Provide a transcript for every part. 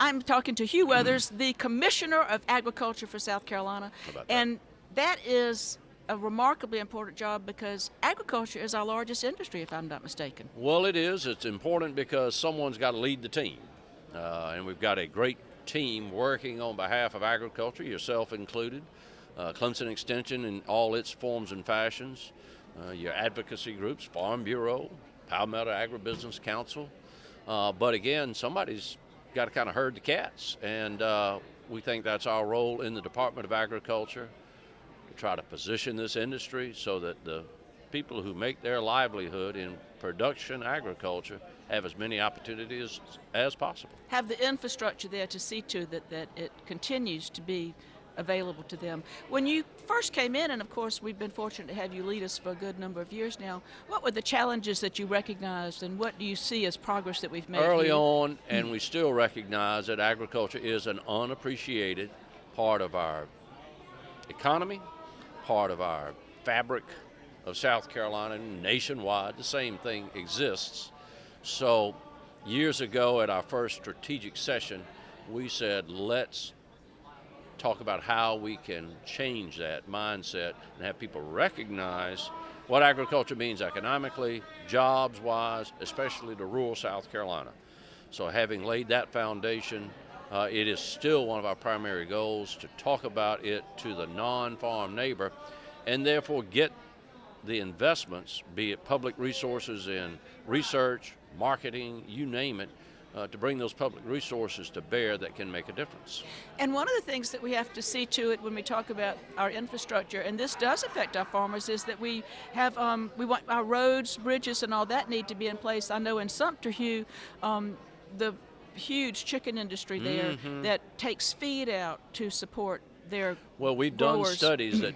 I'm talking to Hugh Weathers, the Commissioner of Agriculture for South Carolina. How about And that is a remarkably important job because agriculture is our largest industry, if I'm not mistaken. Well, it is. It's important because someone's got to lead the team. And we've got a great team working on behalf of agriculture, yourself included. Clemson Extension in all its forms and fashions. Your advocacy groups, Farm Bureau, Palmetto Agribusiness Council. But again, somebody's got to kind of herd the cats. And we think that's our role in the Department of Agriculture, to try to position this industry so that the people who make their livelihood in production agriculture have as many opportunities as possible. Have the infrastructure there to see to that it continues to be available to them. When you first came in, and of course we've been fortunate to have you lead us for a good number of years now, what were the challenges that you recognized, and what do you see as progress that we've made Early here? on, and we still recognize that agriculture is an unappreciated part of our economy, part of our fabric of South Carolina, nationwide. The same thing exists. So years ago at our first strategic session, we said, let's talk about how we can change that mindset and have people recognize what agriculture means economically, jobs-wise, especially to rural South Carolina. So having laid that foundation, it is still one of our primary goals to talk about it to the non-farm neighbor, and therefore get the investments, be it public resources in research, marketing, you name it, to bring those public resources to bear that can make a difference. And one of the things that we have to see to it when we talk about our infrastructure, and this does affect our farmers, is that we have we want our roads, bridges, and all that need to be in place. I know in Sumter, Hugh, the huge chicken industry there that takes feed out to support their Well, we've growers. done studies that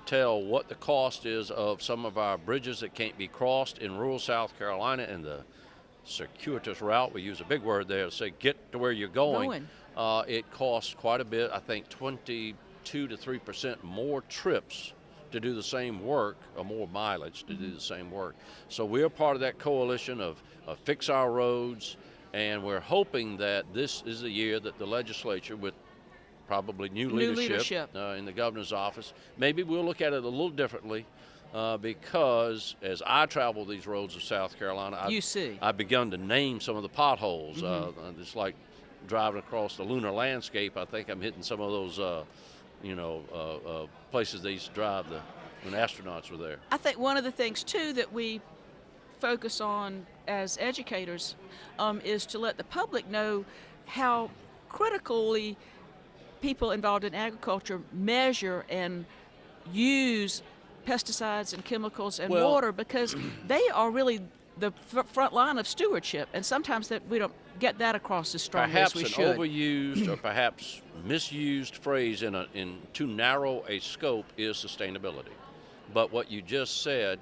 tell what the cost is of some of our bridges that can't be crossed in rural South Carolina, and the circuitous route, we use a big word there to say get to where you're going. It costs quite a bit, I think 22 to 3% more trips to do the same work, or more mileage to do the same work. So we're part of that coalition of Fix Our Roads, and we're hoping that this is the year that the legislature, with probably new leadership in the governor's office, maybe we'll look at it a little differently. Because as I travel these roads of South Carolina, I've begun to name some of the potholes. It's like driving across the lunar landscape. I think I'm hitting some of those, places they used to drive when astronauts were there. I think one of the things, too, that we focus on as educators is to let the public know how critically people involved in agriculture measure and use pesticides and chemicals and water, because they are really the front line of stewardship, and sometimes that we don't get that across as strongly as we should. Perhaps an overused or perhaps misused phrase in too narrow a scope is sustainability. But what you just said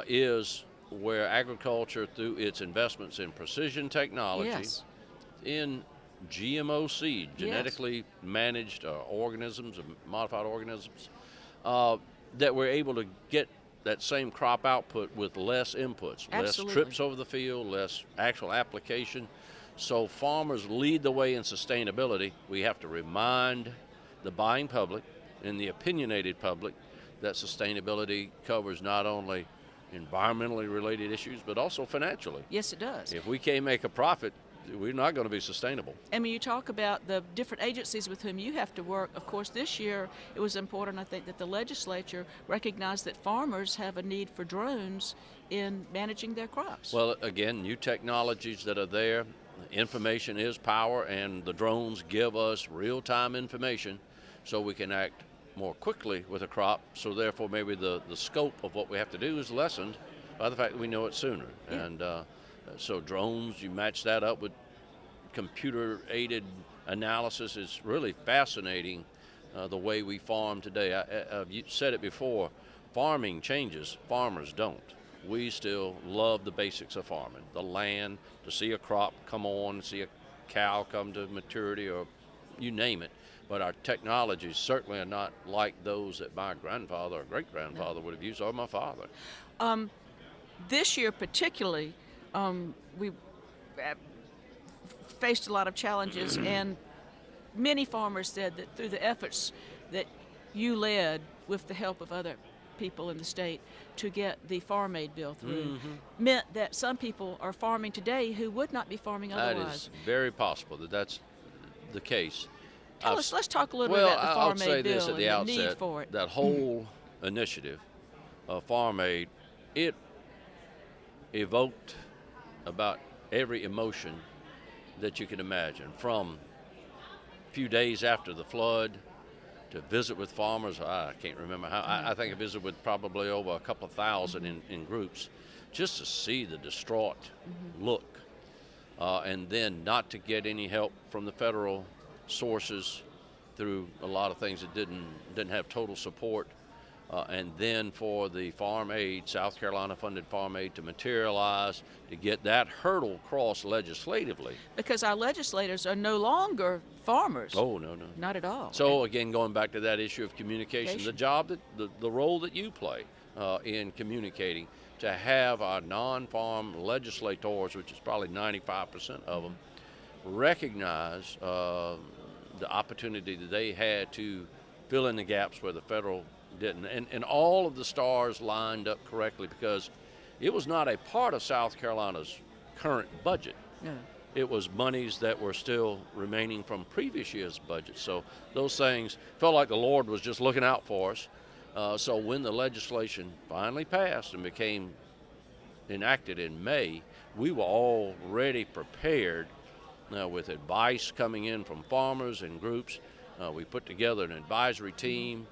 is where agriculture, through its investments in precision technology, in GMO seed, genetically managed organisms, modified organisms, that we're able to get that same crop output with less inputs, less trips over the field, less actual application. So farmers lead the way in sustainability. We have to remind the buying public and the opinionated public that sustainability covers not only environmentally related issues, but also financially. Yes, it does. If we can't make a profit, we're not going to be sustainable. And when you talk about the different agencies with whom you have to work, of course, this year it was important, I think, that the legislature recognized that farmers have a need for drones in managing their crops. Well, again, new technologies that are there. Information is power, and the drones give us real-time information so we can act more quickly with a crop. So therefore, maybe the scope of what we have to do is lessened by the fact that we know it sooner. Yeah. And so drones, you match that up with computer-aided analysis. It's really fascinating the way we farm today. You said it before, farming changes, farmers don't. We still love the basics of farming, the land, to see a crop come on, see a cow come to maturity, or you name it. But our technologies certainly are not like those that my grandfather or great-grandfather would have used, or my father. This year particularly, we faced a lot of challenges, and many farmers said that through the efforts that you led with the help of other people in the state to get the Farm Aid bill through meant that some people are farming today who would not be farming otherwise. That is very possible that that's the case. Let's talk a little bit about the I'll Farm say Aid this bill at the and the need outset, for it. that whole initiative of Farm Aid, it evoked about every emotion that you can imagine, from a few days after the flood to visit with farmers. I can't remember how. I think I visited with probably over a couple of thousand in groups, just to see the distraught look, and then not to get any help from the federal sources through a lot of things that didn't have total support, and then for the Farm Aid, South Carolina funded Farm Aid, to materialize, to get that hurdle crossed legislatively. Because our legislators are no longer farmers. Oh, no. Not at all. So again, going back to that issue of communication, the job that the role that you play in communicating, to have our non-farm legislators, which is probably 95% of them, recognize the opportunity that they had to fill in the gaps where the federal didn't. And all of the stars lined up correctly, because it was not a part of South Carolina's current budget. No. It was monies that were still remaining from previous year's budget. So those things felt like the Lord was just looking out for us. So when the legislation finally passed and became enacted in May, we were already prepared with advice coming in from farmers and groups. We put together an advisory team,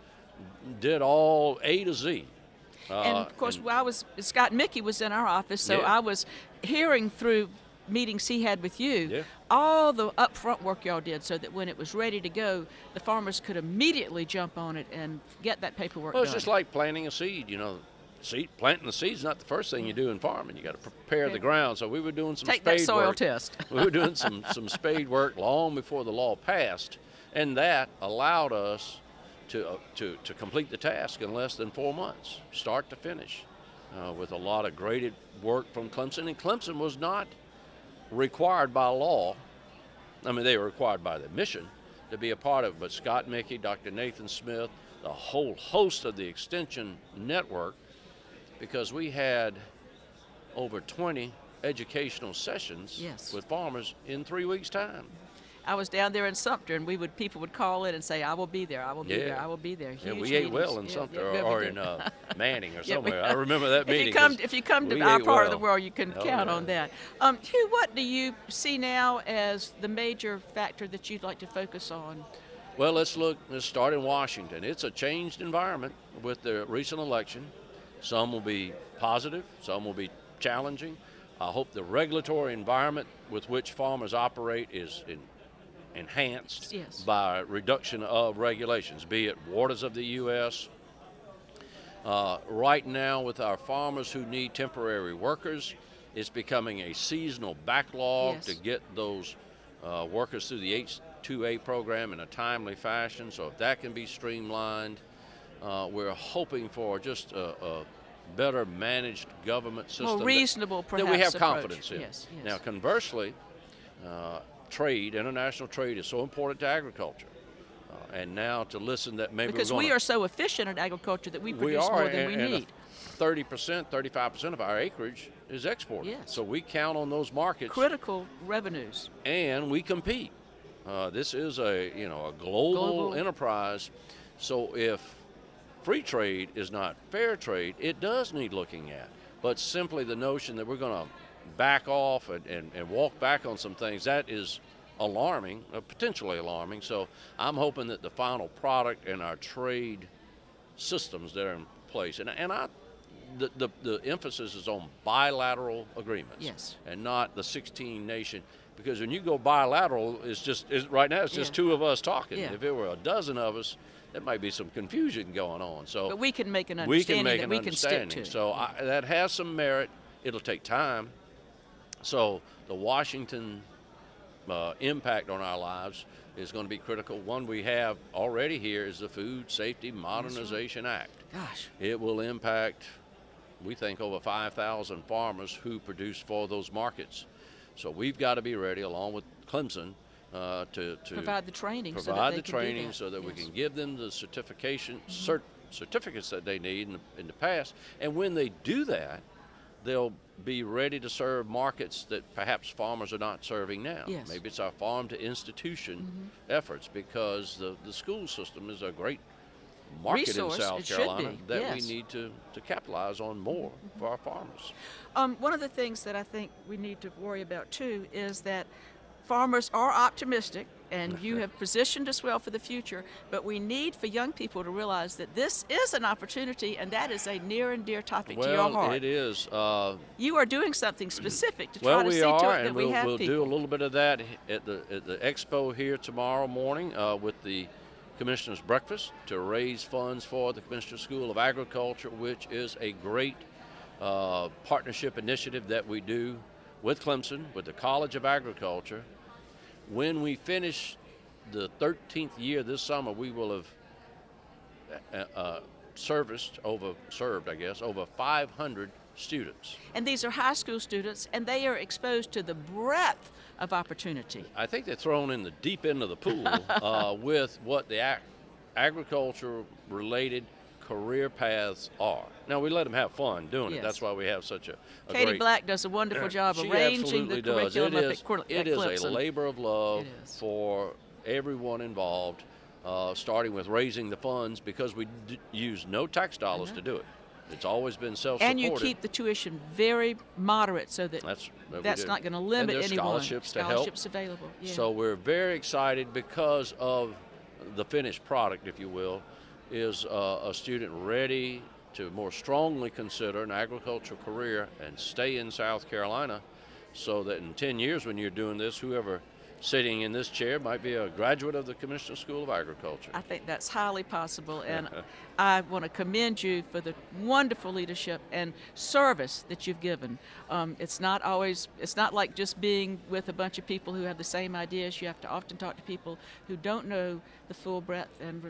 did all A to Z. And of course, Scott Mickey was in our office, so Yeah. I was hearing through meetings he had with you, Yeah. all the upfront work y'all did, so that when it was ready to go, the farmers could immediately jump on it and get that paperwork Well, it's done. just like planting a seed. Planting the seed is not the first thing you do in farming. You got to prepare the ground. So we were doing some Take spade that soil work. test. We were doing some spade work long before the law passed, and that allowed us to complete the task in less than 4 months, start to finish, with a lot of graded work from Clemson. And Clemson was not required by law. I mean, they were required by the mission to be a part of it, but Scott Mickey, Dr. Nathan Smith, the whole host of the Extension Network, because we had over 20 educational sessions with farmers in 3 weeks' time. I was down there in Sumter, and people would call in and say, "I will be there. I will be there. I will be there." Yeah, Huge we ate meetings. well in Sumter, or in Manning or Yeah, somewhere. I remember that meeting. If you come to our part of the world, you can count on that. Hugh, what do you see now as the major factor that you'd like to focus on? Well, let's start in Washington. It's a changed environment with the recent election. Some will be positive, some will be challenging. I hope the regulatory environment with which farmers operate is enhanced by reduction of regulations, be it Waters of the U.S. Right now, with our farmers who need temporary workers, it's becoming a seasonal backlog to get those workers through the H-2A program in a timely fashion. So if that can be streamlined, we're hoping for just a better managed government system. More reasonable, perhaps, that we have approach. confidence in. Yes. Now, conversely, trade, international trade, is so important to agriculture. And now to listen that maybe because we are so efficient in agriculture that we produce more than we need. 30%, 35% of our acreage is exported. Yes. So we count on those markets. Critical revenues. And we compete. This is a global enterprise. So if free trade is not fair trade, it does need looking at. But simply the notion that we're going to back off and walk back on some things, that is alarming, potentially alarming. So I'm hoping that the final product and our trade systems that are in place, and the emphasis is on bilateral agreements, and not the 16 nation. Because when you go bilateral, right now it's just two of us talking. If it were a dozen of us, there might be some confusion going on. So, but we can make an understanding that we can stick to. So that has some merit. It'll take time. So the Washington impact on our lives is going to be critical. One we have already here is the Food Safety Modernization Act. Gosh. It will impact, we think, over 5,000 farmers who produce for those markets. So we've got to be ready, along with Clemson, to provide the training, provide the training so that we can give them the certification certificates that they need in the past. And when they do that, they'll be ready to serve markets that perhaps farmers are not serving now. Yes. Maybe it's our farm to institution efforts, because the school system is a great market Resource, in South it should Carolina be, that yes. we need to capitalize on more for our farmers. One of the things that I think we need to worry about too is that farmers are optimistic, and you have positioned us well for the future, but we need for young people to realize that this is an opportunity, and that is a near and dear topic to your heart. Well, it is. You are doing something specific to try to see to it that we have we'll people. do a little bit of that at the expo here tomorrow morning with the Commissioner's Breakfast to raise funds for the Commissioner's School of Agriculture, which is a great partnership initiative that we do with Clemson, with the College of Agriculture. When we finish the 13th year this summer, we will have served over 500 students. And these are high school students, and they are exposed to the breadth of opportunity. I think they're thrown in the deep end of the pool with what the agriculture-related career paths are. Now, we let them have fun doing it. That's why we have such a Katie great... Black does a wonderful job She arranging the absolutely does. curriculum at Clemson. It is a labor of love for everyone involved, starting with raising the funds, because we use no tax dollars to do it. It's always been self-supported. And you keep the tuition very moderate so that that's not going to limit anyone. Scholarships to help. Scholarships available. Yeah. So we're very excited because of the finished product, if you will, is a student ready to more strongly consider an agricultural career and stay in South Carolina, so that in 10 years when you're doing this, whoever sitting in this chair might be a graduate of the Commissioner School of Agriculture. I think that's highly possible, and I want to commend you for the wonderful leadership and service that you've given. It's not like just being with a bunch of people who have the same ideas. You have to often talk to people who don't know the full breadth and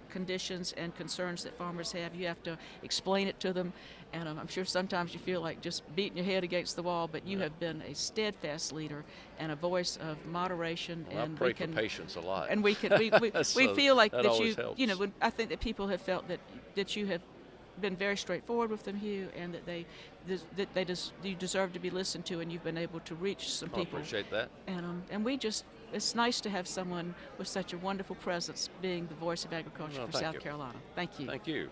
conditions and concerns that farmers have. You have to explain it to them, and I'm sure sometimes you feel like just beating your head against the wall, but you have been a steadfast leader and a voice of moderation. Well, and I pray for patience a lot. And we feel like that always helps. I think that people have felt that you have been very straightforward with them, Hugh, and that you deserve to be listened to, and you've been able to reach some people. I appreciate that. And it's nice to have someone with such a wonderful presence being the voice of agriculture for South Carolina. Thank you. Thank you.